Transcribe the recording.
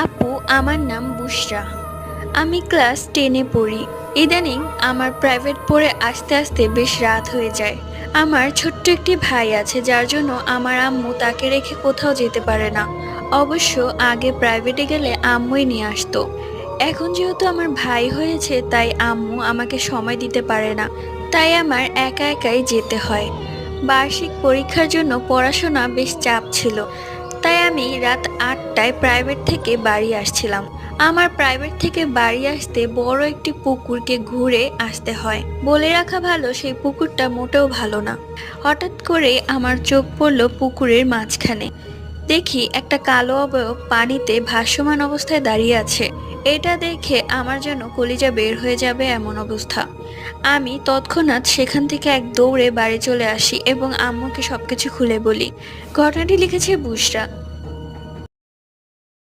আপু, আমার নাম বুশরা। আমি ক্লাস 10-এ পড়ি। ইদানিং আমার প্রাইভেট পড়ে আস্তে আস্তে বেশ রাত হয়ে যায়। আমার ছোট্ট একটি ভাই আছে, যার জন্য আমার আম্মু তাকে রেখে কোথাও যেতে পারে না। অবশ্য আগে প্রাইভেটে গেলে আম্মুই নিয়ে আসতো। এখন যেহেতু আমার ভাই হয়েছে, তাই আম্মু আমাকে সময় দিতে পারে না। তাই আমার একা একাই যেতে হয়। বার্ষিক পরীক্ষার জন্য পড়াশোনা বেশ চাপ ছিল। তাই আমি রাত 8টায় প্রাইভেট থেকে বাড়ি আসছিলাম। আমার প্রাইভেট থেকে বাড়ি আসতে বড় একটি পুকুরকে ঘুরে আসতে হয়। বলে রাখা ভালো, সেই পুকুরটা মোটেও ভালো না। হঠাৎ করে আমার চোখ পড়ল পুকুরের মাঝখানে। দেখি একটা কালো অবয়ব পানিতে ভাসমান অবস্থায় দাঁড়িয়ে আছে। এটা দেখে আমার যেন কলিজা বের হয়ে যাবে এমন অবস্থা। আমি তৎক্ষণাৎ সেখান থেকে এক দৌড়ে বাড়ি চলে আসি এবং আম্মুকে সবকিছু খুলে বলি। ঘটনাটি লিখেছে বুশরা।